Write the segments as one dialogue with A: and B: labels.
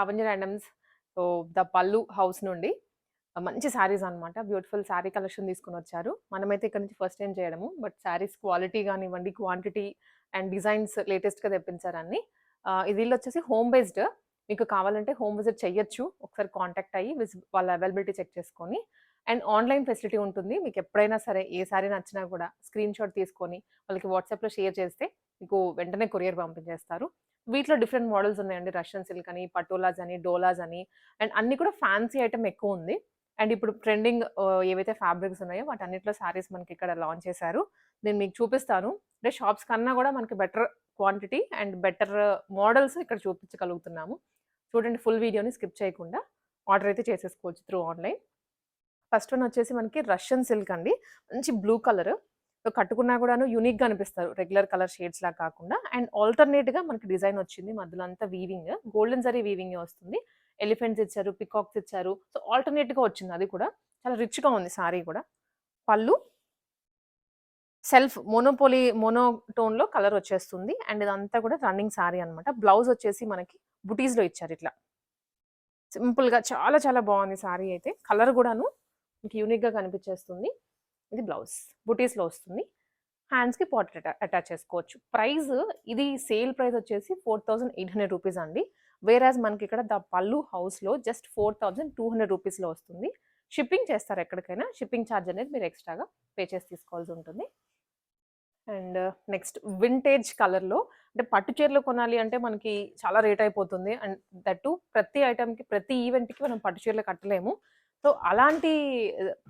A: Lavanya randoms. So, the Pallu house నుండి మంచి శారీస్ అనమాట. బ్యూటిఫుల్ శారీ కలెక్షన్ తీసుకొనొచ్చారు. మనమైతే ఇక్కడ నుంచి ఫస్ట్ టైమ్ చేయడము. బట్ శారీస్ క్వాలిటీ గానివ్వండి, క్వాంటిటీ అండ్ డిజైన్స్ లేటెస్ట్‌గా తెప్పించారన్ని. ఈ వీళ్ళొచ్చేసి హోమ్ బేస్డ్. మీకు కావాలంటే హోమ్ విజిట్ చెయ్యొచ్చు. ఒకసారి కాంటాక్ట్ అయ్యి వాళ్ళ అవైలబిలిటీ చెక్ చేసుకొని. అండ్ ఆన్‌లైన్ ఫెసిలిటీ ఉంటుంది. మీకెప్పుడైనా సరే ఏ శారీ నచ్చినా కూడా స్క్రీన్‌షాట్ తీసుకొని వాళ్ళకి వాట్సాప్‌లో షేర్ చేస్తే మీకు వెంటనే కొరియర్ పంపించేస్తారు. వీటిలో డిఫరెంట్ మోడల్స్ ఉన్నాయండి. రష్యన్ సిల్క్ అని, పటోలాస్ అని, డోలాస్ అని అండ్ అన్నీ కూడా ఫ్యాన్సీ ఐటెమ్ ఎక్కువుంది. అండ్ ఇప్పుడు ట్రెండింగ్ ఏవైతే ఫ్యాబ్రిక్స్ ఉన్నాయో వాటన్నిటిలో శారీస్ మనకిక్కడ లాంచ్ చేశారు. నేను మీకు చూపిస్తాను. అంటే షాప్స్ కన్నా గూడా మనకి better quantity and better models ఇక్కడ చూపించగలుగుతున్నాము. చూడండి ఫుల్ వీడియోని స్కిప్ చేయకుండా ఆర్డర్ అయితే చేసేసుకోవచ్చు త్రూ ఆన్‌లైన్. ఫస్ట్ వన్ వచ్చేసి మనకి రష్యన్ సిల్క్ అండి. మంచి బ్లూ కలర్. కట్టుకున్నా కూడాను యూనిక్‌గా అనిపిస్తారు. రెగ్యులర్ కలర్ షేడ్స్‌లా కాకుండా అండ్ ఆల్టర్‌నేట్‌గా మనకి డిజైన్ వచ్చింది. మధ్యలో అంతా వీవింగ్. గోల్డెన్ జరీ వీవింగే వస్తుంది. ఎలిఫెంట్స్ ఇచ్చారు, పీకాక్స్ ఇచ్చారు. సో, ఆల్టర్‌నేట్‌గా వచ్చింది అది కూడా. చాలా రిచ్‌గా ఉంది సారీ కూడా. పళ్ళు సెల్ఫ్ మోనోటోన్‌లో కలర్ వచ్చేస్తుంది. అండ్ ఇదంతా కూడా రన్నింగ్ సారీ అన్నమాట. బ్లౌజ్ వచ్చేసి మనకి బుటీస్‌లో ఇచ్చారు ఇట్లా. సింపుల్‌గా చాలా చాలా బాగుంది సారీ అయితే. కలర్ కూడాను మీకు యూనిక్‌గా కనిపించేస్తుంది. ఇది బ్లౌజ్. బుటీస్‌లో వస్తుంది. హ్యాండ్స్‌కి పాకెట్ అటాచ్ చేసుకోవచ్చు. ప్రైస్ ఇది సేల్ ప్రైస్ వచ్చేసి 4800 రూపీస్ అండి. వేరాజ్ మనకి ఇక్కడ ద పల్లు హౌస్‌లో జస్ట్ 4200 రూపీస్‌లో వస్తుంది. షిప్పింగ్ చేస్తారు ఎక్కడికైనా. షిప్పింగ్ ఛార్జ్ అనేది మీరు ఎక్స్‌ట్రాగా పే చేసి తీసుకోవాల్సి ఉంటుంది. అండ్ నెక్స్ట్ వింటేజ్ కలర్‌లో అంటే పట్టు చీరలు కొనాలి అంటే మనకి చాలా రేట్ అయిపోతుంది. అండ్ దట్ టూ ప్రతి ఐటెమ్‌కి, ప్రతి ఈవెంట్‌కి మనం పట్టు చీరలు కట్టలేము. సో, అలాంటి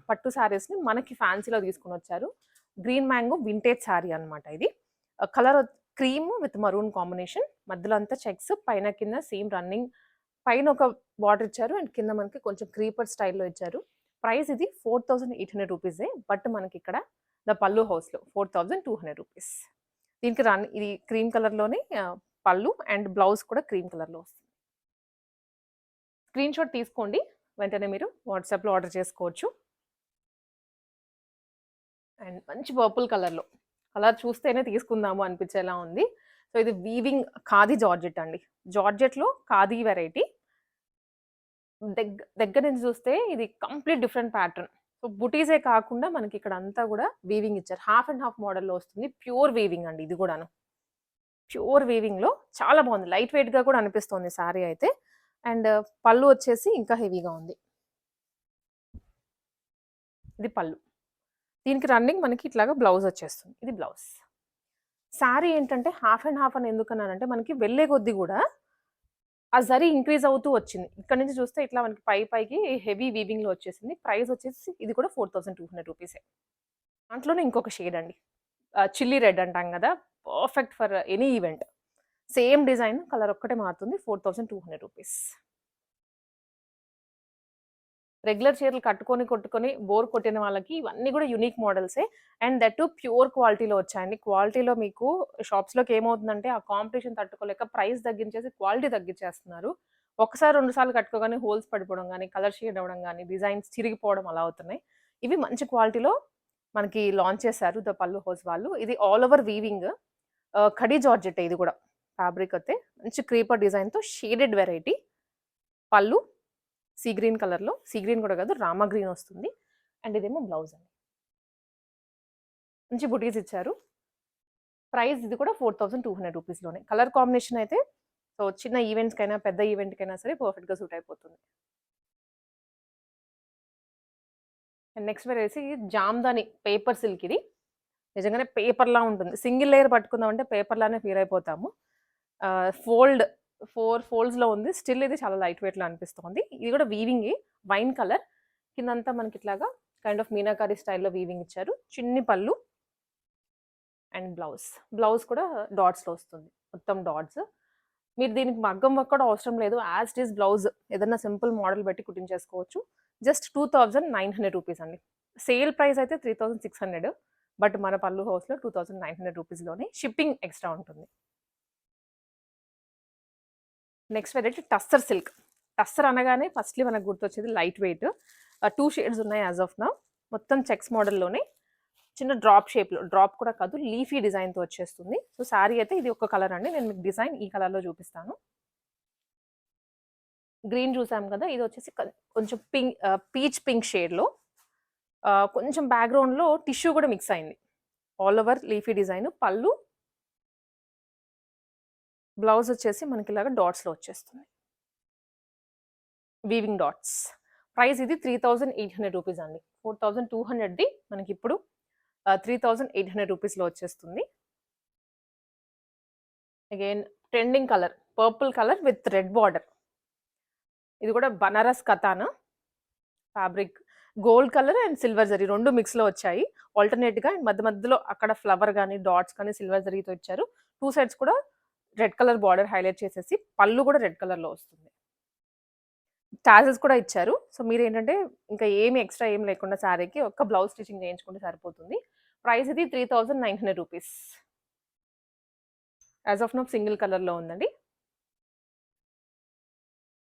A: పట్టు శారీస్‌ని మనకి ఫ్యాన్సీలో తీసుకొనొచ్చారు. గ్రీన్ మ్యాంగో వింటేజ్ శారీ అన్నమాట ఇది. Colour cream with maroon combination. మధ్యలో అంతా చెక్స్ పైన కింద సేమ్ రన్నింగ్. పైన ఒక బార్డర్ ఇచ్చారు అండ్ కింద మనకి కొంచెం క్రీపర్ స్టైల్‌లో ఇచ్చారు. ప్రైస్ ఇది 4800 రూపీసే. బట్ మనకిక్కడ ద పల్లు హౌస్‌లో 4200 రూపీస్. దీనికి ఇది క్రీమ్ కలర్‌లోనే పళ్ళు అండ్ బ్లౌజ్ కూడా క్రీమ్ కలర్‌లో వస్తుంది. స్క్రీన్‌షాట్ తీసుకోండి. వెంటనే మీరు వాట్సాప్‌లో ఆర్డర్ చేసుకోవచ్చు. అండ్ మంచి పర్పుల్ కలర్‌లో. కలర్ చూస్తేనే తీసుకుందాము అనిపించేలా ఉంది. సో, ఇది వీవింగ్ ఖాదీ జార్జెట్ అండి. జార్జెట్‌లో ఖాదీ వెరైటీ. దగ్గర నుంచి చూస్తే ఇది కంప్లీట్ డిఫరెంట్ ప్యాటర్న్. సో, బుటీసే కాకుండా మనకి ఇక్కడ అంతా కూడా వీవింగ్ ఇచ్చారు. హాఫ్ అండ్ హాఫ్ మోడల్‌లో వస్తుంది. ప్యూర్ వీవింగ్ అండి ఇది గూడాను. ప్యూర్ వీవింగ్‌లో చాలా బాగుంది. లైట్ వెయిట్‌గా కూడా అనిపిస్తోంది సారీ అయితే. అండ్ పళ్ళు వచ్చేసి ఇంకా హెవీగా ఉంది. ఇది పళ్ళు. దీనికి రన్నింగ్ మనకి ఇట్లాగా బ్లౌజ్ వచ్చేస్తుంది. ఇది బ్లౌజ్. సారీ ఏంటంటే హాఫ్ అండ్ హాఫ్ అని ఎందుకన్నానంటే మనకి వెళ్ళే కొద్దీ గూడా ఆ జరీ ఇంక్రీజ్ అవుతూ వచ్చింది. ఇక్కడ నుంచి చూస్తే ఇట్లా మనకి పైకి హెవీ వీవింగ్‌లో వచ్చేసింది. ప్రైస్ వచ్చేసి ఇది కూడా 4200 రూపీసే. దాంట్లోనే ఇంకొక షేడ్ అండి. చిల్లీ రెడ్ అంటాం గదా! Perfect for any event. Same design colour ఒక్కటే మారుతుంది. 4200 రూపీస్. రెగ్యులర్ చీరలు కొట్టుకొని బోర్ కొట్టిన వాళ్ళకి ఇవన్నీ కూడా యూనిక్ మోడల్సే. అండ్ దట్ టూ ప్యూర్ క్వాలిటీలో వచ్చాయండి. క్వాలిటీలో మీకు షాప్స్‌లోకి ఏమవుతుందంటే ఆ కాంపిటీషన్ తట్టుకోలేక ప్రైస్ తగ్గించేసి క్వాలిటీ తగ్గించేస్తున్నారు. ఒకసారి, 2 సార్లు కట్టుకోగానే హోల్స్ పడిపోవడం గానీ, కలర్ షేడ్ అవ్వడం గానీ, డిజైన్స్ చిరిగిపోవడం అలా అవుతున్నాయి. ఇవి మంచి క్వాలిటీలో మనకి లాంచ్ చేశారు ద పల్లు హౌస్ వాళ్ళు. ఇది ఆల్ ఓవర్ వీవింగ్. ఖడీ జార్జెట్టే ఇది గూడా. ఫ్యాబ్రిక్ అయితే మంచి క్రీపర్ డిజైన్‌తో షేడెడ్ వెరైటీ. పళ్ళు సీ గ్రీన్ కలర్‌లో. సీ గ్రీన్ కూడా కాదు రామా గ్రీన్ వస్తుంది. అండ్ ఇదేమో బ్లౌజ్ అండి. మంచి బుటీస్ ఇచ్చారు. ప్రైస్ ఇది కూడా 4200 రూపీస్‌లోనే. కలర్ కాంబినేషన్ అయితే సో, చిన్న ఈవెంట్స్‌కైనా, పెద్ద ఈవెంట్‌కైనా సరే పర్ఫెక్ట్‌గా సూట్ అయిపోతుంది. అండ్ నెక్స్ట్ వచ్చేసి జామ్దాని పేపర్ సిల్క్ ఇది. నిజంగానే పేపర్‌లా ఉంటుంది. సింగిల్ లేయర్ పట్టుకుందామంటే పేపర్‌లానే ఫీల్ అయిపోతాము. ఫోల్డ్ 4 ఫోల్డ్స్‌లో ఉంది. స్టిల్ ఇది చాలా లైట్ వెయిట్‌లో అనిపిస్తోంది. ఇది కూడా వీవింగే. Wine colour. కిందంతా మనకి ఇట్లాగా కైండ్ ఆఫ్ మీనాకారి స్టైల్‌లో వీవింగ్ ఇచ్చారు. చిన్ని పళ్ళు అండ్ బ్లౌజ్. బ్లౌజ్ కూడా డాట్స్‌లో వస్తుంది. మొత్తం డాట్స్. మీరు దీనికి మగ్గం వర్క్ కూడా అవసరం లేదు. యాజ్ ఇట్ ఈజ్ బ్లౌజ్ ఏదన్నా సింపుల్ మోడల్ పెట్టి కుట్టించేసుకోవచ్చు. జస్ట్ 2900 రూపీస్ అండి. సేల్ ప్రైస్ అయితే 3600. బట్ మన పల్లు హౌస్‌లో 2900 రూపీస్‌లోనే షిప్పింగ్ ఎక్స్‌ట్రా ఉంటుంది. Next variety tussar silk. Tussar అనగానే ఫస్ట్‌లీ మనకు గుర్తొచ్చేది లైట్ వెయిట్. 2 షేడ్స్ ఉన్నాయి యాస్ ఆఫ్ నౌ. మొత్తం చెక్స్ మోడల్‌లోనే చిన్న డ్రాప్ షేప్‌లో, డ్రాప్ కూడా కాదు లీఫీ డిజైన్‌తో వచ్చేస్తుంది. సో, సారీ అయితే ఇది ఒక కలర్ అండి. నేను మీకు డిజైన్ ఈ కలర్‌లో చూపిస్తాను. గ్రీన్ చూసాం కదా! ఇది వచ్చేసి కొంచెం పీచ్ పింక్ షేడ్‌లో కొంచెం బ్యాక్‌గ్రౌండ్‌లో టిష్యూ కూడా మిక్స్ అయింది. All over leafy design. పళ్ళు, బ్లౌజ్ వచ్చేసి మనకి ఇలాగా డాట్స్‌లో వచ్చేస్తుంది. Weaving dots. ప్రైస్ ఇది 3800 రూపీస్ అండి. 4200ది మనకిప్పుడు 3800 రూపీస్‌లో వచ్చేస్తుంది. Again trending colour purple colour with red border. ఇది కూడా Banaras katan fabric. Gold colour and silver zari 2 మిక్స్‌లో వచ్చాయి. ఆల్టర్‌నేట్‌గా మధ్య మధ్యలో అక్కడ ఫ్లవర్ గాని, డాట్స్ కానీ సిల్వర్ జరీతో ఇచ్చారు. 2 సైడ్స్ కూడా రెడ్ కలర్ బార్డర్ హైలైట్ చేసేసి పళ్ళు కూడా రెడ్ కలర్‌లో వస్తుంది. టాజెస్ కూడా ఇచ్చారు. సో, మీరేంటంటే ఇంకా ఏమి ఎక్స్‌ట్రా ఏమి లేకుండా శారీకి ఒక్క బ్లౌజ్ స్టిచింగ్ చేయించుకుంటే సరిపోతుంది. ప్రైస్ ఇది 3900 rupees. As of now single కలర్‌లో ఉందండి.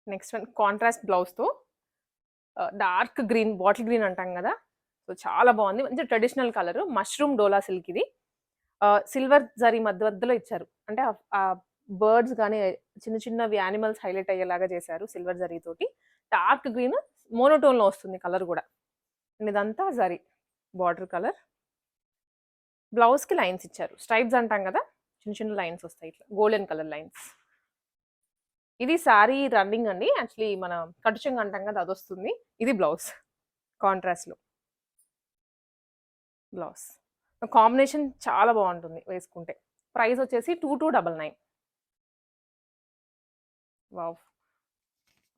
A: నెక్స్ట్ వన్ కాంట్రాస్ట్ బ్లౌజ్‌తో డార్క్ గ్రీన్, బాటిల్ గ్రీన్ అంటాం గదా! సో, చాలా బావుంది. మంచి traditional colour. Mushroom Dola silk ఇది. సిల్వర్ జరీ మధ్య మధ్యలో ఇచ్చారు. అంటే బర్డ్స్ గాని, చిన్న చిన్నవి యానిమల్స్ హైలైట్ అయ్యేలాగా చేశారు సిల్వర్ జరీతోటి. డార్క్ గ్రీన్ మోనోటోన్‌లో వస్తుంది కలర్ గూడా. అండ్ ఇదంతా జరీ బార్డర్ కలర్. బ్లౌజ్‌కి లైన్స్ ఇచ్చారు. స్ట్రైప్స్ అంటాం గదా! చిన్న చిన్న లైన్స్ వస్తాయి ఇట్లా. Golden colour lines. ఇది శారీ రన్నింగ్ అండి. యాక్చువల్లీ మన కట్టు చెంగు అంటాం కదా! అదొస్తుంది. ఇది బ్లౌజ్ కాంట్రాస్ట్‌లో బ్లౌజ్. కాంబినేషన్ చాలా బావుంటుంది వేసుకుంటే. ప్రైస్ వచ్చేసి 2299. వావ్!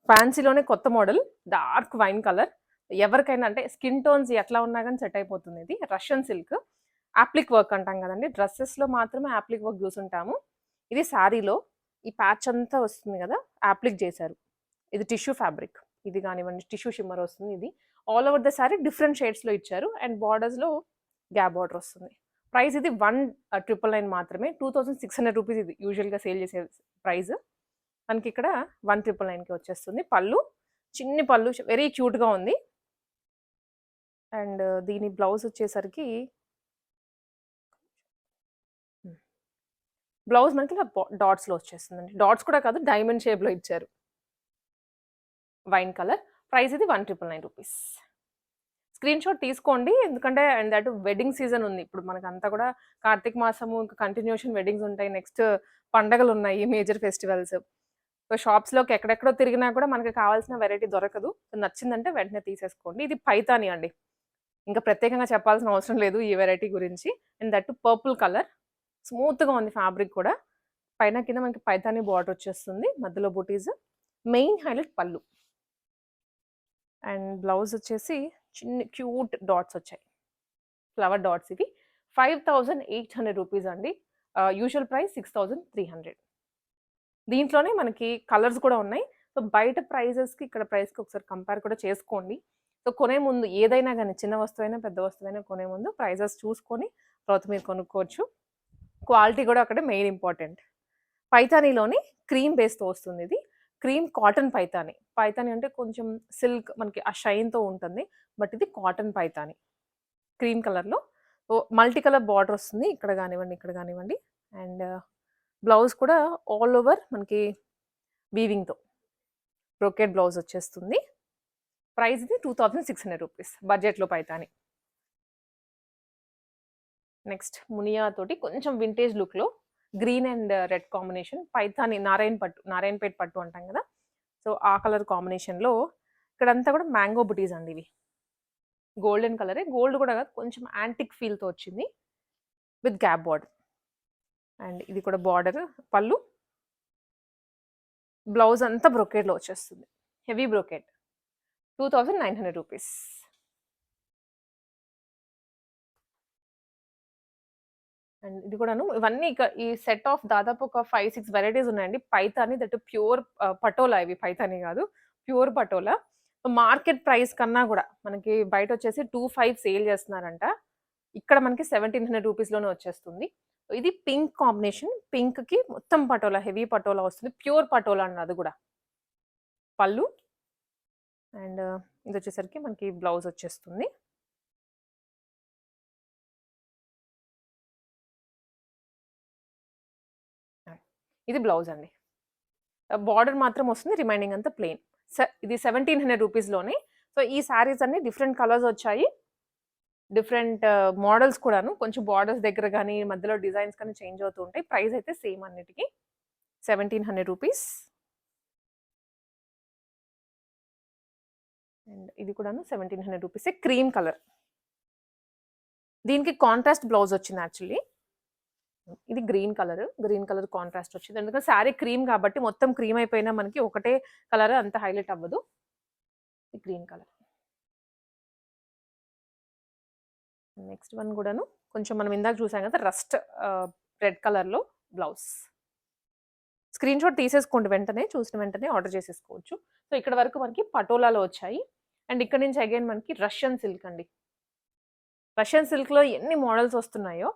A: ఫ్యాన్సీలోనే కొత్త మోడల్ డార్క్ వైన్ కలర్. ఎవరికైనా అంటే స్కిన్ టోన్స్ ఎట్లా ఉన్నా గాని సెట్ అయిపోతుంది ఇది. Russian silk. యాప్లిక్ వర్క్ అంటాం గదండీ! డ్రెసెస్‌లో మాత్రమే యాప్లిక్ వర్క్ జూసుంటాము. ఇది శారీలో ఈ ప్యాచ్ అంతా వస్తుంది గదా! యాప్లిక్ జేశారు. ఇది టిష్యూ ఫ్యాబ్రిక్. ఇది గానివ్వండి, టిష్యూ షిమ్మర్ వస్తుంది ఇది. All over the sari different షేడ్స్‌లో ఇచ్చారు. అండ్ బార్డర్స్‌లో గ్యాప్ బార్డర్ వస్తుంది. ప్రైస్ ఇది 1999 మాత్రమే. 2600 రూపీస్ ఇది యూజువల్‌గా సేల్ చేసే ప్రైస్. మనకిక్కడ 1999కి వచ్చేస్తుంది. పళ్ళు, చిన్ని పళ్ళు వెరీ క్యూట్‌గా ఉంది. అండ్ దీని బ్లౌజ్ వచ్చేసరికి బ్లౌజ్ మనకి ఇలా డాట్స్‌లో వచ్చేస్తుందండి. డాట్స్ కూడా కాదు డైమండ్ షేప్‌లో ఇచ్చారు. Wine colour. ప్రైస్ ఇది 1999 రూపీస్. స్క్రీన్ షాట్ తీసుకోండి. ఎందుకంటే అండ్ దట్ వెడ్డింగ్ సీజన్ ఉంది. ఇప్పుడు మనకంతా కూడా కార్తీక మాసము ఇంకా కంటిన్యూయేషన్ వెడ్డింగ్స్ ఉంటాయి. నెక్స్ట్ పండగలున్నాయి. Major festivals. సో, షాప్స్‌లోకి ఎక్కడెక్కడో తిరిగినా కూడా మనకి కావాల్సిన వెరైటీ దొరకదు. నచ్చిందంటే వెంటనే తీసేసుకోండి. ఇది పైతాని అండి. ఇంకా ప్రత్యేకంగా చెప్పాల్సిన అవసరం లేదు ఈ వెరైటీ గురించి. And that purple colour. స్మూత్‌గా ఉంది ఫ్యాబ్రిక్ కూడా. పైన కింద మనకి పైతాని బార్డర్ వచ్చేస్తుంది. మధ్యలో బుటీస్. మెయిన్ హైలైట్ పళ్ళు. అండ్ బ్లౌజ్ వచ్చేసి చిన్ని క్యూట్ డాట్స్ వచ్చాయి. ఫ్లవర్ డాట్స్ ఇవి. 5800 రూపీస్ అండి. Usual price 6300. దీంట్లోనే మనకి కలర్స్ కూడా ఉన్నాయి. సో, బయట ప్రైజెస్‌కి, ఇక్కడ ప్రైస్‌కి ఒకసారి కంపేర్ కూడా చేసుకోండి. సో, కొనే ముందు ఏదైనా గాని చిన్న వస్తువైనా, పెద్ద వస్తువైనా కొనే ముందు ప్రైజెస్ చూసుకొని తర్వాత మీరు కొనుక్కోవచ్చు. క్వాలిటీ కూడా అక్కడ మెయిన్ ఇంపార్టెంట్. పైతానీలోని క్రీమ్ బేస్‌తో వస్తుందిది. Cream cotton Paithani. పైతాని అంటే కొంచెం సిల్క్ మనకి ఆ షైన్‌తో ఉంటుంది. బట్ ఇది కాటన్ పైతాని. క్రీమ్ కలర్‌లో మల్టీ కలర్ బార్డర్ వస్తుంది. ఇక్కడ గానివ్వండి, ఇక్కడ గానివ్వండి. అండ్ బ్లౌజ్ కూడా ఆల్ ఓవర్ మనకి వీవింగ్‌తో బ్రొకేట్ బ్లౌజ్ వచ్చేస్తుంది. ప్రైస్ ఇది 2600 రూపీస్. బడ్జెట్‌లో పైతాని. నెక్స్ట్ మునియా తోటి కొంచెం వింటేజ్ లుక్‌లో green and red combination Paithani Narayanpet పట్టు అంటాం కదా! సో, ఆ కలర్ కాంబినేషన్‌లో ఇక్కడంతా కూడా మ్యాంగో బుటీస్ అండి ఇవి. గోల్డెన్ కలరే. గోల్డ్ కూడా కాదు కొంచెం యాంటిక్ ఫీల్‌తో వచ్చింది. With gap border. అండ్ ఇది కూడా బార్డర్, పళ్ళు. బ్లౌజ్ అంతా బ్రొకేడ్‌లో వచ్చేస్తుంది. Heavy brocade. 2900 రూపీస్. అండ్ ఇది కూడాను ఇవన్నీ ఈ సెట్ ఆఫ్ దాదాపు ఒక 5, 6 వెరైటీస్ ఉన్నాయండి. పైతాని దట్ ప్యూర్ పటోలా ఇవి పైతాని గాదు. ప్యూర్ పటోలా. మార్కెట్ ప్రైస్ కన్నా గూడా మనకి బయటొచ్చేసి 2500 సేల్ చేస్తున్నారంట. ఇక్కడ మనకి 1700 రూపీస్‌లోనే వచ్చేస్తుంది. ఇది పింక్ కాంబినేషన్. పింక్‌కి మొత్తం పటోలా, హెవీ పటోలా వస్తుంది. ప్యూర్ పటోలా అండి అది గూడా. పళ్ళు అండ్ ఇదొచ్చేసరికి మనకి బ్లౌజ్ వచ్చేస్తుంది. ఇది బ్లౌజ్ అండి. బార్డర్ మాత్రం వస్తుంది. రిమైనింగ్ అంతా ప్లెయిన్. ఇది 1700 రూపీస్‌లోనే. సో, ఈ శారీస్ అన్ని డిఫరెంట్ కలర్స్ వచ్చాయి. డిఫరెంట్ మోడల్స్ కూడాను. కొంచెం బార్డర్స్ దగ్గర గాని, మధ్యలో డిజైన్స్ కానీ చేంజ్ అవుతూ ఉంటాయి. ప్రైస్ అయితే సేమ్ అన్నిటికి. 1700 రూపీస్. అండ్ ఇది కూడాను 1700 రూపీసే. Cream colour. దీనికి కాంట్రాస్ట్ బ్లౌజ్ వచ్చింది యాక్చువల్లీ. ఇది green colour. Green colour contrast వచ్చింది. ఎందుకంటే శారీ క్రీమ్ కాబట్టి మొత్తం క్రీమ్ అయిపోయినా మనకి ఒకటే కలర్ అంత హైలైట్ అవ్వదు. Green colour. నెక్స్ట్ వన్ కూడాను కొంచెం మనం ఇందాక చూసాం కదా రస్ట్ రెడ్ కలర్‌లో బ్లౌజ్. స్క్రీన్ షాట్ తీసేసుకోండి వెంటనే. చూసిన వెంటనే ఆర్డర్ చేసేసుకోవచ్చు. సో, ఇక్కడ వరకు మనకి పటోలాలో వచ్చాయి. అండ్ ఇక్కడ నుంచి అగైన్ మనకి రష్యన్ సిల్క్ అండి. రష్యన్ సిల్క్‌లో ఎన్ని మోడల్స్ వస్తున్నాయో.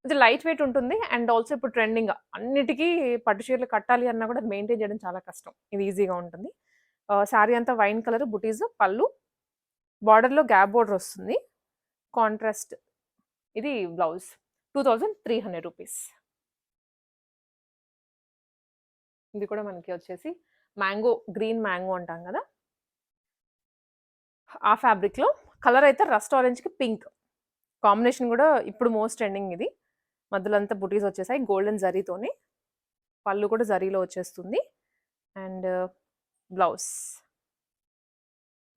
A: ఇది లైట్ వెయిట్ ఉంటుంది. అండ్ ఆల్సో ఇప్పుడు ట్రెండింగ్. అన్నిటికి పట్టు చీరలు కట్టాలి అన్నా కూడా మెయింటైన్ చేయడం చాలా కష్టం. ఇది ఈజీగా ఉంటుంది. శారీ అంతా వైన్ కలర్ బుటీస్, పళ్ళు, బార్డర్‌లో గ్యాప్ బోర్డర్ వస్తుంది. కాంట్రాస్ట్. ఇది బ్లౌజ్. 2300 రూపీస్. ఇది కూడా మనకి వచ్చేసి మ్యాంగో, గ్రీన్ మ్యాంగో అంటాం కదా! ఆ ఫ్యాబ్రిక్‌లో కలర్ అయితే రస్ట్ ఆరెంజ్‌కి పింక్. కాంబినేషన్ కూడా ఇప్పుడు మోస్ట్ ట్రెండింగ్ ఇది. మధ్యలో అంతా బుటీస్ వచ్చేసాయి గోల్డెన్ జరీతోని. పళ్ళు కూడా జరీలో వచ్చేస్తుంది. And blouse.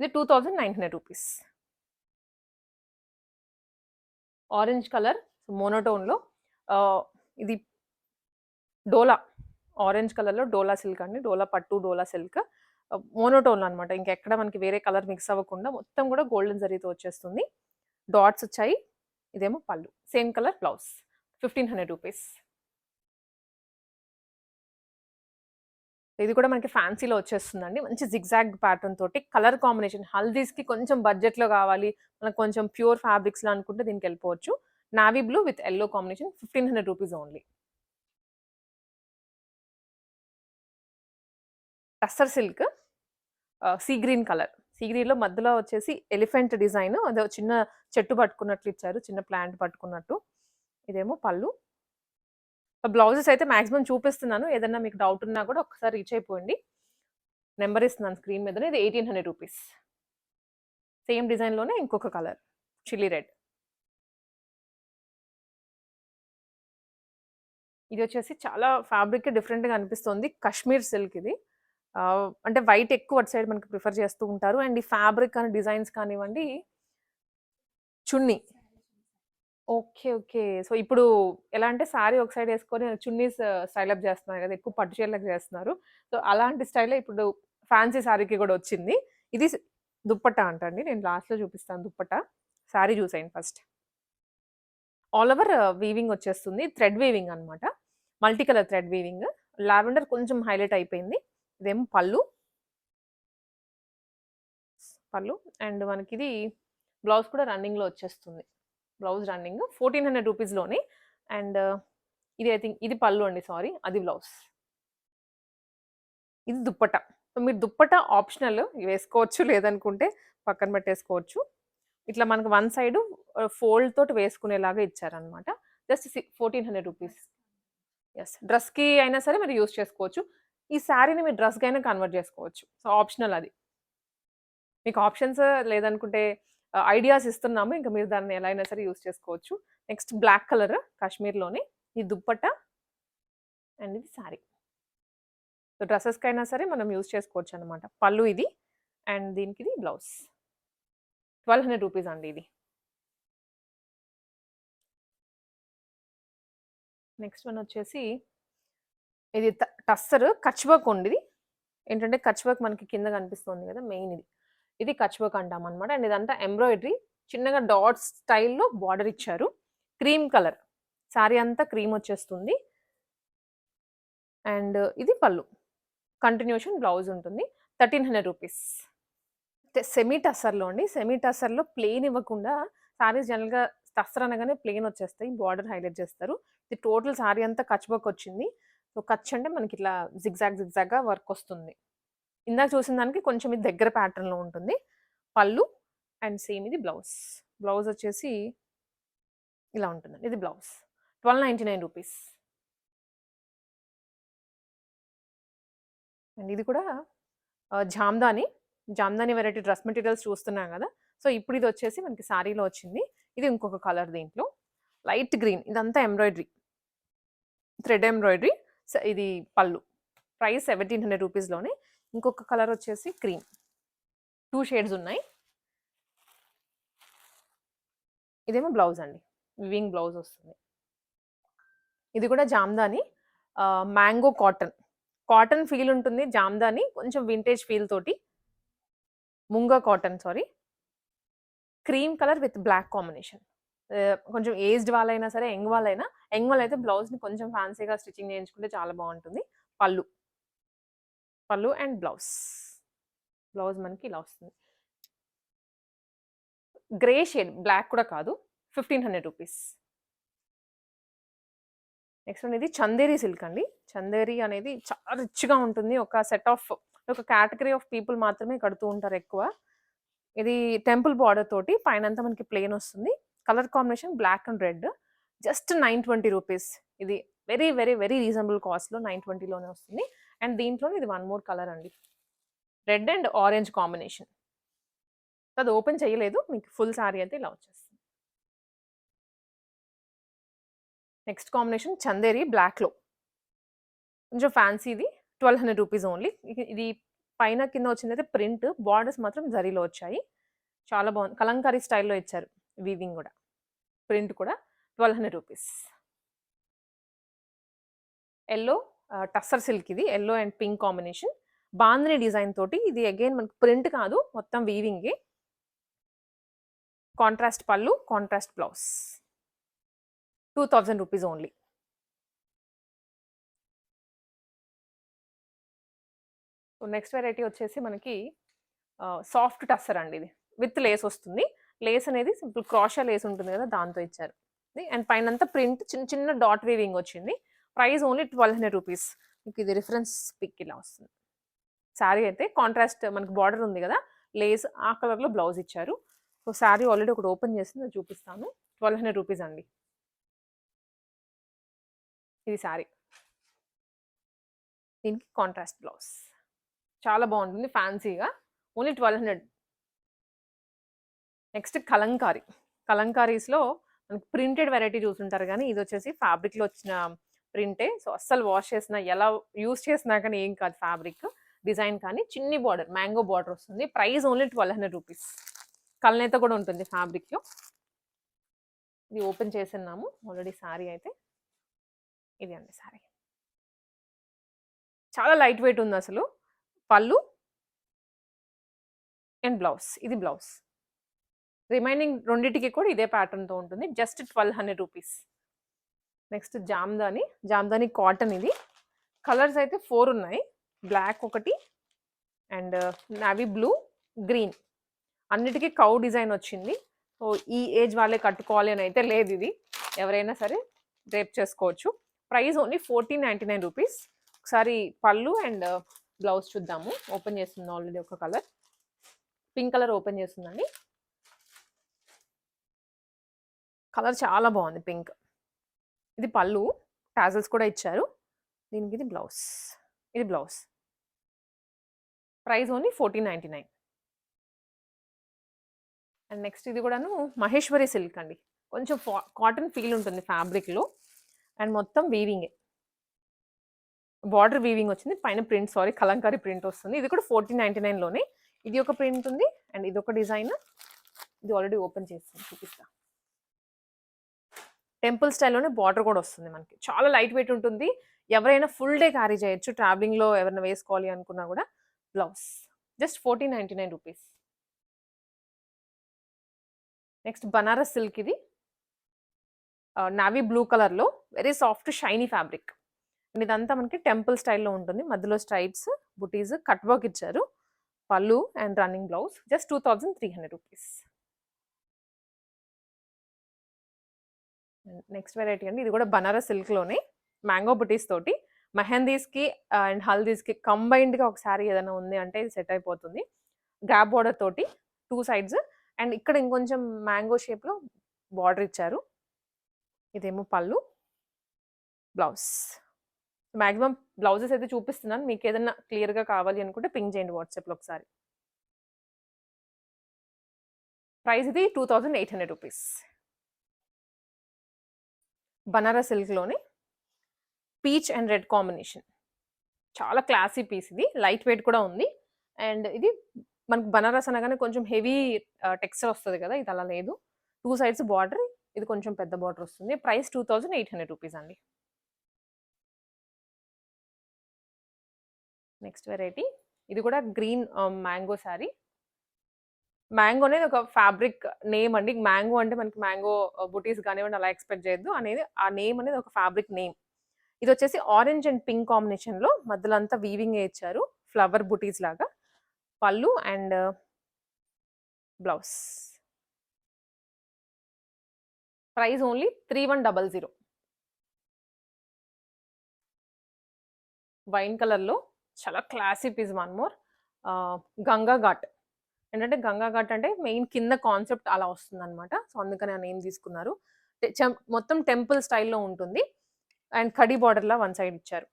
A: ఇది 2900 రూపీస్. ఆరెంజ్ కలర్ మోనోటోన్‌లో ఇది డోలా. ఆరెంజ్ కలర్‌లో డోలా సిల్క్ అండి. డోలా పట్టు, డోలా సిల్క్. మోనోటోన్‌లో అనమాట. ఇంకెక్కడ మనకి వేరే కలర్ మిక్స్ అవ్వకుండా మొత్తం కూడా గోల్డెన్ జరీతో వచ్చేస్తుంది. డాట్స్ వచ్చాయి. ఇదేమో pallu. Same colour blouse. 1500 rupees. ఇది కూడా మనకి ఫ్యాన్సీలో వచ్చేస్తుందండి. మంచి జిగ్‌జాగ్ ప్యాటర్న్ తోటి కలర్ కాంబినేషన్ హల్దీస్‌కి కొంచెం బడ్జెట్‌లో కావాలి. మనకు కొంచెం ప్యూర్ ఫ్యాబ్రిక్స్‌లో అనుకుంటే దీనికెళ్ళిపోవచ్చు. Navy blue with yellow combination 1500 rupees only. Tussar silk. Sea green colour. Sea గ్రీన్‌లో మధ్యలో వచ్చేసి ఎలిఫెంట్ డిజైన్. అదో చిన్న చెట్టు పట్టుకున్నట్లు ఇచ్చారు. చిన్న ప్లాంట్ పట్టుకున్నట్టు. ఇదేమో పళ్ళు. బ్లౌజెస్ అయితే మాక్సిమం చూపిస్తున్నాను. ఏదన్నా మీకు డౌట్ ఉన్నా కూడా ఒక్కసారి రీచ్ అయిపోండి. నంబర్ ఇస్తున్నాను స్క్రీన్ మీదనే. ఇది 1800 రూపీస్. సేమ్ డిజైన్‌లోనే ఇంకొక కలర్. Chilli red. ఇది వచ్చేసి చాలా ఫ్యాబ్రిక్ డిఫరెంట్‌గా అనిపిస్తుంది. కశ్మీర్ సిల్క్ ఇది. అంటే వైట్ ఎక్కువ అటు సైడ్ మనకి ప్రిఫర్ చేస్తూ ఉంటారు. అండ్ ఈ ఫ్యాబ్రిక్ కానీ డిజైన్స్ కానివ్వండి చున్నీ. ఓకే. ఓకే. సో, ఇప్పుడు ఎలా అంటే సారీ ఒక సైడ్ యేసుకొని చున్నీస్ స్టైల్ అప్ జేస్తున్నారు గదా! ఎక్కువ పట్టు చీరలకు జేస్తున్నారు. సో, అలాంటి స్టైలే ఇప్పుడు ఫ్యాన్సీ సారీకి గూడా వచ్చింది. ఇది దుప్పట్టా అంటండి. నేను లాస్ట్‌లో చూపిస్తాను దుప్పట్టా. సారీ చూసేయండి ఫస్ట్. ఆల్ ఓవర్ వీవింగ్ వచ్చేస్తుంది. థ్రెడ్ వీవింగ్ అన్నమాట. Multi colour thread weaving. Lavender కొంచెం హైలైట్ అయిపోయింది. ఇదేమో పళ్ళు. పళ్ళు అండ్ మనకిది బ్లౌజ్ కూడా రన్నింగ్‌లో వచ్చేస్తుంది. Blouse running 1400 రూపీస్‌లోనే. అండ్ ఇది ఐ థింక్ ఇది పళ్ళు అండి సారీ. అది బ్లౌజ్. ఇది దుప్పట్టా. సో, మీరు దుప్పట్టా ఆప్షనల్ వేసుకోవచ్చు. లేదనుకుంటే పక్కన పెట్టేసుకోవచ్చు. ఇట్లా మనకు వన్ సైడు ఫోల్డ్ తోటి వేసుకునేలాగా ఇచ్చారనమాట. Just 1400 rupees. యెస్. డ్రెస్‌కి అయినా సరే మీరు యూజ్ చేసుకోవచ్చు. ఈ శారీని మీరు డ్రెస్‌కైనా కన్వర్ట్ చేసుకోవచ్చు. సో, ఆప్షనల్ అది. మీకు ఆప్షన్స్ లేదనుకుంటే ఐడియాస్ ఇస్తున్నాము. ఇంక మీరు దాన్ని ఎలా అయినా సరే యూజ్ చేసుకోవచ్చు. నెక్స్ట్ బ్లాక్ కలర్ కాశ్మీర్‌లోనే. ఈ దుప్పట్టా అండ్ ఇది శారీ. సో, డ్రెసెస్‌కైనా సరే మనం యూజ్ చేసుకోవచ్చనమాట. పళ్ళు ఇది అండ్ దీనికిది బ్లౌజ్. 1200 రూపీస్ అండి ఇది. నెక్స్ట్ వన్ వచ్చేసి ఇది టస్సర్ కచ్ వర్క్ ఉండిది. ఏంటంటే కచ్ వర్క్ మనకి కింద కనిపిస్తుంది గదా! మెయిన్ ఇది. ఇది కచ్ వర్క్ అంటామనమాట. అండ్ ఇదంతా ఎంబ్రాయిడరీ. చిన్నగా డాట్స్ స్టైల్‌లో బార్డర్ ఇచ్చారు. Cream colour. శారీ అంతా క్రీమ్ వచ్చేస్తుంది. అండ్ ఇది పళ్ళు. కంటిన్యూషన్ బ్లౌజ్ ఉంటుంది. 1300 రూపీస్. సెమీ టస్సర్‌లో అండి. సెమీ టస్సర్‌లో ప్లెయిన్ ఇవ్వకుండా సారీస్ జనరల్‌గా టస్సర్ అనగానే ప్లెయిన్ వచ్చేస్తాయి. బార్డర్ హైలైట్ చేస్తారు. ఇది టోటల్ సారీ అంతా కచ్ వర్క్ వచ్చింది. సో, కచ్ అంటే మనకి ఇట్లా జిగ్‌జాగ్‌గా వర్క్ వస్తుంది. ఇందాక చూసిన దానికి కొంచెం ఇది దగ్గర ప్యాటర్న్‌లో ఉంటుంది. పళ్ళు అండ్ సేమ్ ఇది బ్లౌజ్. బ్లౌజ్ వచ్చేసి ఇలా ఉంటుందండి. ఇది బ్లౌజ్. 1299 రూపీస్. అండ్ ఇది కూడా Jamdani. Jamdani variety dress materials చూస్తున్నాం గదా! సో, ఇప్పుడు ఇదొచ్చేసి మనకి శారీలో వచ్చింది. ఇది ఇంకొక కలర్ దీంట్లో. లైట్ గ్రీన్ ఇదంతా ఎంబ్రాయిడరీ. Thread embroidery. ఇది పళ్ళు. ప్రైస్ 1700 రూపీస్‌లోనే. ఇంకొక కలర్ వచ్చేసి క్రీమ్. 2 షేడ్స్ ఉన్నాయి. ఇదేమో బ్లౌజ్ అండి. వివింగ్ బ్లౌజ్ వస్తుంది. ఇది కూడా Jamdani. Mango cotton. Cotton feel ఉంటుంది జామ్దాని. కొంచెం వింటేజ్ ఫీల్ తోటి. Munga cotton sari. Cream colour with black combination. కొంచెం ఏజ్డ్ వాళ్ళైనా సరే, యంగ్ వాళ్ళైనా, యంగ్ వాళ్ళైతే బ్లౌజ్‌ని కొంచెం ఫ్యాన్సీగా స్టిచ్చింగ్ చేయించుకుంటే చాలా బావుంటుంది. పళ్ళు. పళ్ళు అండ్ బ్లౌజ్. బ్లౌజ్ మనకి ఇలా వస్తుంది. గ్రే షేడ్ బ్లాక్ కూడా కాదు. 1500 రూపీస్. నెక్స్ట్ వన్ ఇది చందేరి సిల్క్ అండి. చందేరి అనేది చాలా రిచ్‌గా ఉంటుంది. ఒక కేటగరీ ఆఫ్ పీపుల్ మాత్రమే కడుతూ ఉంటారు ఎక్కువ. ఇది టెంపుల్ బార్డర్ తోటి పైనంతా మనకి ప్లెయిన్ వస్తుంది. Colour combination black and red. Just 920 rupees. ఇది వెరీ, వెరీ, వెరీ రీజనబుల్ కాస్ట్‌లో 920లోనే వస్తుంది. అండ్ దీంట్లోనే ఇది వన్ మోర్ కలర్ అండి. Red and orange combination. అది ఓపెన్ చేయలేదు. మీకు ఫుల్ సారీ అయితే ఇలా వచ్చేస్తుంది. నెక్స్ట్ కాంబినేషన్ చందేరి బ్లాక్‌లో. కొంచెం ఫ్యాన్సీది. 1200 రూపీస్ ఓన్లీ. ఇది పైన కింద వచ్చిందైతే ప్రింట్. బార్డర్స్ మాత్రం జరీలో వచ్చాయి. చాలా బాగుంది. కలంకారీ స్టైల్‌లో ఇచ్చారు. వీవింగ్ కూడా. ప్రింట్ కూడా 1200 రూపీస్. యెల్లో టస్సర్ సిల్క్ ఇది. Yellow and pink combination. Bandhani design తోటి. ఇది అగైన్ మనకి ప్రింట్ కాదు. మొత్తం వీవింగే. కాంట్రాస్ట్ పళ్ళు, contrast blouse. 2000 rupees only. Next variety వచ్చేసి మనకి సాఫ్ట్ టస్సర్ అండి ఇది. విత్ లేస్ వస్తుంది. లేస్ అనేది సింపుల్ క్రాషా లేస్ ఉంటుంది కదా! దాంతో ఇచ్చారు. అండ్ పైనంతా ప్రింట్ చిన్న చిన్న డాట్ వీవింగ్ వచ్చింది. Price only 1200 rupees. మీకు ఇది రిఫరెన్స్ పిక్ ఇలా వస్తుంది. శారీ అయితే కాంట్రాస్ట్ మనకి బార్డర్ ఉంది కదా! లేస్ ఆ కలర్‌లో బ్లౌజ్ ఇచ్చారు. సో, శారీ ఆల్రెడీ ఒకటి ఓపెన్ చేసింది. అది చూపిస్తాను. 1200 రూపీస్ అండి. ఇది శారీ. దీనికి కాంట్రాస్ట్ బ్లౌజ్. చాలా బాగుంటుంది ఫ్యాన్సీగా. ఓన్లీ 1200. నెక్స్ట్ కలంకారీ. కలంకారీస్‌లో మనకి ప్రింటెడ్ వెరైటీ చూసుంటారు గానీ, ఇదొచ్చేసి ఫ్యాబ్రిక్‌లో వచ్చిన ప్రింటే. సో, అస్సలు వాష్ చేసినా, ఎలా యూజ్ చేసినా కానీ ఏం కాదు ఫ్యాబ్రిక్. డిజైన్ కానీ చిన్ని బార్డర్, మ్యాంగో బార్డర్ వస్తుంది. Price only 1200 rupees. కల్నేత కూడా ఉంటుంది ఫ్యాబ్రిక్‌లో. ఇది ఓపెన్ చేసున్నాము ఆల్రెడీ శారీ అయితే. ఇది అండి శారీ. చాలా లైట్ వెయిట్ ఉంది అసలు. పళ్ళు అండ్ బ్లౌజ్. ఇది బ్లౌజ్. రిమైనింగ్ రెండిటికి కూడా ఇదే ప్యాటర్న్‌తో ఉంటుంది. Just 1200 rupees. Next Jamdani. Jamdani cotton ఇది. కలర్స్ అయితే 4 ఉన్నాయి. బ్లాక్ ఒకటి అండ్ నావీ బ్లూ, గ్రీన్. అన్నిటికి కౌ డిజైన్ వచ్చింది. సో, ఈ ఏజ్ వాళ్ళే కట్టుకోవాలి అని అయితే లేదు ఇది. ఎవరైనా సరే డ్రేప్ చేసుకోవచ్చు. Price only 1499 rupees. ఒకసారి పళ్ళు అండ్ బ్లౌజ్ చూద్దాము. ఓపెన్ చేస్తుంది ఆల్రెడీ ఒక కలర్. పింక్ కలర్ ఓపెన్ చేస్తుందండి. కలర్ చాలా బాగుంది పింక్. ఇది పళ్ళు. టాజల్స్ కూడా ఇచ్చారు. దీనికి ఇది బ్లౌజ్. ఇది blouse. Price only 1499. And next ఇది కూడాను మహేశ్వరి సిల్క్ అండి. కొంచెం కాటన్ ఫీల్ ఉంటుంది ఫ్యాబ్రిక్‌లో. అండ్ మొత్తం వీవింగే. బార్డర్ వీవింగ్ వచ్చింది. పైన ప్రింట్ కలంకారీ ప్రింట్ వస్తుంది. ఇది కూడా 1499లోనే. ఇది ఒక ప్రింట్ ఉంది అండ్ ఇది ఒక డిజైన్. ఇది ఆల్రెడీ ఓపెన్ చేస్తాను చూపిస్తా. టెంపుల్ స్టైల్‌లోనే బార్డర్ కూడా వస్తుంది మనకి. చాలా లైట్ వెయిట్ ఉంటుంది. ఎవరైనా ఫుల్ డే క్యారీ చేయొచ్చు. ట్రావెలింగ్‌లో ఎవరైనా వేసుకోవాలి అనుకున్నా కూడా. Blouse. Just 1499 rupees. Next Banaras silk ఇది. నావీ బ్లూ కలర్‌లో very soft shiny fabric. And ఇదంతా మనకి టెంపుల్ స్టైల్‌లో ఉంటుంది. మధ్యలో స్ట్రైప్స్, బుటీస్, కట్ వర్క్ ఇచ్చారు. పళ్ళు and running blouse. Just 2300 rupees. Next variety అండి. ఇది కూడా బనారస్ సిల్క్‌లోనే మ్యాంగో బుటీస్ తోటి మెహందీస్‌కి అండ్ హల్దీస్‌కి కంబైన్డ్‌గా ఒక సారీ ఏదైనా ఉంది అంటే ఇది సెట్ అయిపోతుంది. గ్యాప్ బార్డర్ తోటి 2 సైడ్స్ అండ్ ఇక్కడ ఇంకొంచెం మ్యాంగో షేప్‌లో బార్డర్ ఇచ్చారు. ఇదేమో పళ్ళు, బ్లౌజ్. మాక్సిమం బ్లౌజెస్ అయితే చూపిస్తున్నాను. మీకేదన్నా క్లియర్‌గా కావాలి అనుకుంటే పింగ్ చేయండి వాట్సాప్‌లో ఒకసారి. ప్రైస్ ఇది 2800 రూపీస్. బనారస్ సిల్క్‌లోనే పీచ్ అండ్ రెడ్ కాంబినేషన్. చాలా క్లాసీ పీస్ ఇది. లైట్ వెయిట్ కూడా ఉంది. అండ్ ఇది మనకు బనారస్ అనగానే కొంచెం హెవీ టెక్స్చర్ వస్తది కదా! ఇది అలా లేదు. 2 సైడ్స్ బార్డర్. ఇది కొంచెం పెద్ద బార్డర్ వస్తుంది. ప్రైస్ 2800 రూపీస్ అండి. Next variety. ఇది కూడా గ్రీన్ మ్యాంగో సారీ. మ్యాంగో అనేది ఒక ఫ్యాబ్రిక్ నేమ్ అండి. మ్యాంగో అంటే మనకి మ్యాంగో బుటీస్ గానివ్వండి అలా ఎక్స్‌పెక్ట్ చేయొద్దు. ఆ నేమ్ అనేది ఒక ఫ్యాబ్రిక్ నేమ్. ఇదొచ్చేసి ఆరెంజ్ అండ్ పింక్ కాంబినేషన్‌లో మధ్యలో అంతా వీవింగే ఇచ్చారు. ఫ్లవర్ బుటీస్ లాగా. Pallu and blouse. Price only 3100. Wine కలర్‌లో చాలా classy piece one more. Ganga Ghat. ఏంటంటే గంగా ఘాట్ అంటే మెయిన్ కింద కాన్సెప్ట్ అలా వస్తుందనమాట. సో, అందుకని ఆ నేమ్ తీసుకున్నారు. మొత్తం టెంపుల్ స్టైల్‌లో ఉంటుంది. అండ్ కడీ బార్డర్‌లా వన్ సైడ్ ఇచ్చారు.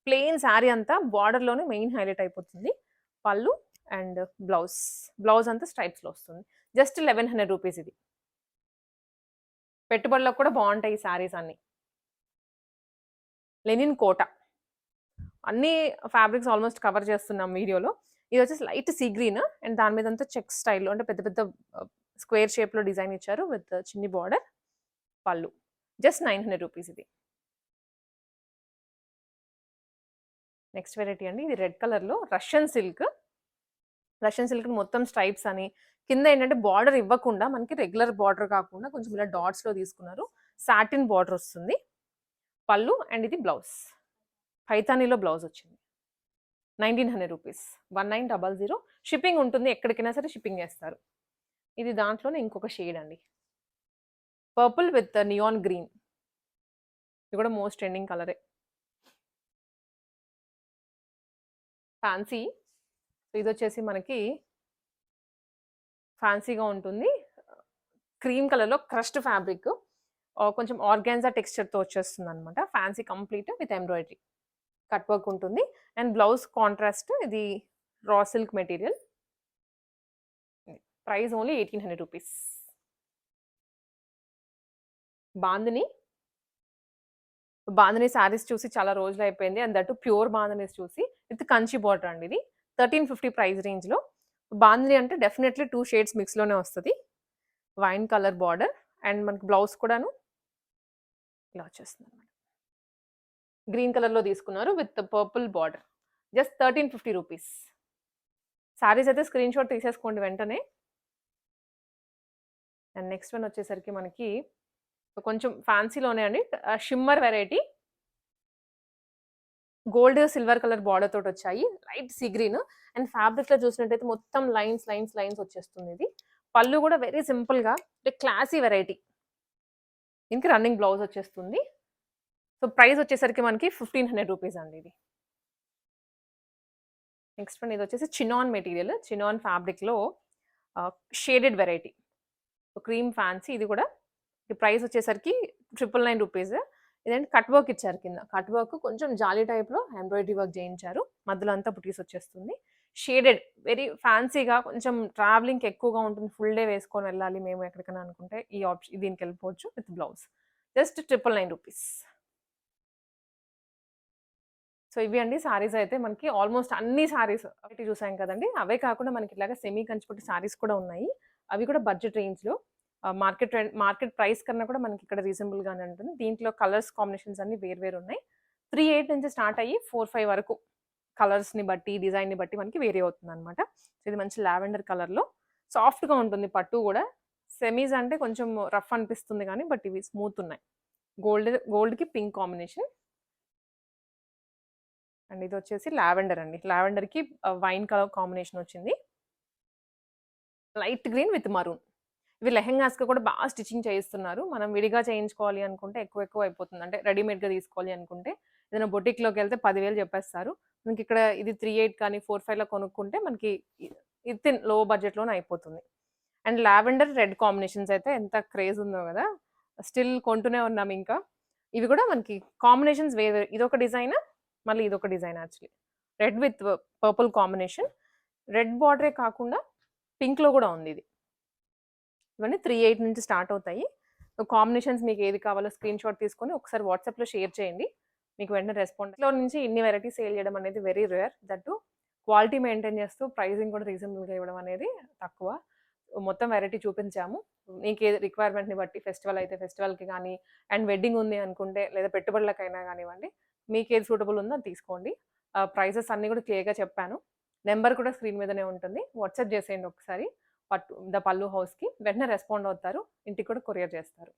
A: ప్లెయిన్ శారీ అంతా బార్డర్‌లోనే మెయిన్ హైలైట్ అయిపోతుంది. పళ్ళు అండ్ బ్లౌజ్. బ్లౌజ్ అంతా స్ట్రైప్స్‌లో వస్తుంది. జస్ట్ 1100 రూపీస్ ఇది. పెట్టుబడులకు కూడా బావుంటాయి ఈ శారీస్ అన్నీ. లెనిన్ కోట. అన్ని ఫ్యాబ్రిక్స్ ఆల్మోస్ట్ కవర్ చేస్తున్నాం వీడియోలో. ఇదొచ్చేసి లైట్ సీ గ్రీన్ అండ్ దాని మీదంతా చెక్ స్టైల్‌లో అంటే పెద్ద పెద్ద స్క్వేర్ షేప్‌లో డిజైన్ ఇచ్చారు విత్ చిన్ని బార్డర్. పళ్ళు. జస్ట్ 900 రూపీస్ ఇది. నెక్స్ట్ వెరైటీ అండి. ఇది రెడ్ కలర్‌లో రష్యన్ సిల్క్. రష్యన్ సిల్క్‌ని మొత్తం స్ట్రైప్స్ అని కింద ఏంటంటే బార్డర్ ఇవ్వకుండా మనకి రెగ్యులర్ బార్డర్ కాకుండా కొంచెం ఇలా డాట్స్‌లో తీసుకున్నారు. సాటిన్ బార్డర్ వస్తుంది. పళ్ళు అండ్ ఇది బ్లౌజ్. పైతానీలో బ్లౌజ్ వచ్చింది. 1900 రూపీస్. 1900. షిప్పింగ్ ఉంటుంది. ఎక్కడికైనా సరే షిప్పింగ్ చేస్తారు. ఇది దాంట్లోనే ఇంకొక షేడ్ అండి. Purple with neon green. ఇది కూడా మోస్ట్ ట్రెండింగ్ కలరే. ఫ్యాన్సీ. ఇదొచ్చేసి మనకి ఫ్యాన్సీగా ఉంటుంది. క్రీమ్ కలర్‌లో క్రష్డ్ ఫ్యాబ్రిక్. కొంచెం ఆర్గాన్జా టెక్స్చర్‌తో వచ్చేస్తుందనమాట. Fancy complete with embroidery. Cut work ఉంటుంది. అండ్ బ్లౌజ్ కాంట్రాస్ట్ ఇది raw silk material. Price only 1800 rupees. Bandhani. Bandhani saris చూసి చాలా రోజులయిపోయింది. అండ్ దట్ ప్యూర్ బాందినీస్ చూసి విత్ కంచి బార్డర్ అండి ఇది. 1350 ప్రైస్ రేంజ్‌లో. బాందిని అంటే డెఫినైట్‌లీ 2 షేడ్స్ మిక్స్‌లోనే వస్తది. వైన్ కలర్ బార్డర్ అండ్ మనకి బ్లౌజ్ కూడాను ఇలా వచ్చేస్తుందన్నమాట. గ్రీన్ కలర్‌లో తీసుకున్నారు with purple border. Just 1350 rupees. Saris అయితే స్క్రీన్‌షాట్ తీసేసుకోండి వెంటనే. అండ్ నెక్స్ట్ వన్ వచ్చేసరికి మనకి కొంచెం ఫ్యాన్సీలోనే అండి. Shimmer variety. Gold, silver colour border తోటొచ్చాయి. లైట్ సీ గ్రీన్ అండ్ ఫ్యాబ్రిక్‌లో చూసినట్టయితే మొత్తం లైన్స్ వచ్చేస్తుంది ఇది. పళ్ళు కూడా వెరీ సింపుల్‌గా అంటే క్లాసీ వెరైటీ. దీనికి రన్నింగ్ బ్లౌజ్ వచ్చేస్తుంది. సో, ప్రైస్ వచ్చేసరికి మనకి 1500 రూపీస్ అండి ఇది. నెక్స్ట్ వన్ ఇదొచ్చేసి చినాన్ మెటీరియల్. చినాన్ ఫ్యాబ్రిక్‌లో షేడెడ్ వెరైటీ. క్రీమ్ ఫ్యాన్సీ ఇది కూడా. ఈ ప్రైస్ వచ్చేసరికి 999 రూపీస్. ఇదేంటి కట్ వర్క్ ఇచ్చారు కింద. కట్ వర్క్ కొంచెం జాలీ టైప్‌లో ఎంబ్రాయిడరీ వర్క్ చేయించారు. మధ్యలో అంతా బుటీస్ వచ్చేస్తుంది. షేడెడ్ వెరీ ఫ్యాన్సీగా కొంచెం ట్రావెలింగ్‌కి ఎక్కువగా ఉంటుంది. ఫుల్ డే వేసుకొని వెళ్ళాలి మేము ఎక్కడికైనా అనుకుంటే ఈ దీనికెళ్ళిపోవచ్చు with blouse. Just 999 rupees. So, ఇవి అండి సారీస్ అయితే మనకి ఆల్మోస్ట్ అన్ని సారీస్ ఒకటి చూసాం కదండీ! అవే కాకుండా మనకి ఇట్లాగా సెమీ కంచిపట్టు సారీస్ కూడా ఉన్నాయి. అవి కూడా బడ్జెట్ రేంజ్‌లో మార్కెట్ ప్రైస్ కన్నా కూడా మనకి ఇక్కడ రీజనబుల్‌గానే ఉంటుంది. దీంట్లో కలర్స్ కాంబినేషన్స్ అన్నీ వేరు ఉన్నాయి. 38 నుంచి స్టార్ట్ అయ్యి 45 వరకు కలర్స్‌ని బట్టి, డిజైన్‌ని బట్టి మనకి వేరీ అవుతుందన్నమాట. సో, ఇది మంచి లావెండర్ కలర్‌లో సాఫ్ట్‌గా ఉంటుంది పట్టు గూడా. సెమీస్ అంటే కొంచెం రఫ్ అనిపిస్తుంది గానీ, బట్ ఇవి స్మూత్ ఉన్నాయి. గోల్డ్‌కి పింక్ కాంబినేషన్. అండ్ ఇదొచ్చేసి లావెండర్ అండి. లావెండర్‌కి వైన్ కలర్ కాంబినేషన్ వచ్చింది. Light green with maroon. ఇవి లెహెంగాస్‌కి కూడా బాగా స్టిచ్చింగ్ చేయిస్తున్నారు. మనం విడిగా చేయించుకోవాలి అనుకుంటే ఎక్కువ అయిపోతుంది. అంటే రెడీమేడ్‌గా తీసుకోవాలి అనుకుంటే ఏదైనా బొటిక్‌లోకెళ్తే 10,000 చెప్పేస్తారు. మనకిక్కడ ఇది 38 కానీ 45లో కొనుక్కుంటే మనకి వితిన్ లో బడ్జెట్‌లోనే అయిపోతుంది. అండ్ లావెండర్, రెడ్ కాంబినేషన్స్ అయితే ఎంత క్రేజ్ ఉందో గదా! స్టిల్ కొంటూనే ఉన్నాం ఇంకా. ఇవి కూడా మనకి కాంబినేషన్స్ వేరు. ఇదొక డిజైన్. మళ్ళీ ఇదొక design actually. Red with purple combination. Red బార్డరే కాకుండా పింక్‌లో గూడా ఉంది ఇది. ఇవన్నీ 38 నుంచి స్టార్ట్ అవుతాయి. కాంబినేషన్స్ మీకు ఏది కావాలో స్క్రీన్‌షాట్ తీసుకొని ఒకసారి వాట్సాప్‌లో షేర్ చేయండి. మీకు వెంటనే రెస్పాండ్. ఇంట్లో నుంచి ఇన్ని వెరైటీస్ సేల్ చేయడం అనేది very rare. That two quality maintain చేస్తూ ప్రైజింగ్ కూడా రీజనబుల్‌గా ఇవ్వడం అనేది తక్కువ. మొత్తం వెరైటీ చూపించాము. మీకేది రిక్వైర్మెంట్‌ని బట్టి ఫెస్టివల్ అయితే ఫెస్టివల్‌కి గానీ, అండ్ వెడ్డింగ్ ఉంది అనుకుంటే లేదా పెట్టుబడులకైనా గానివ్వండి, మీకేది సూటబుల్ ఉందో అది తీసుకోండి. ప్రైజెస్ అన్నీ కూడా క్లియర్‌గా చెప్పాను. నెంబర్ కూడా స్క్రీన్ మీదనే ఉంటుంది. వాట్సాప్ చేసేయండి ఒకసారి. ద పల్లు హౌస్‌కి. వెంటనే రెస్పాండ్ అవుతారు. ఇంటికి కూడా కొరియర్ చేస్తారు.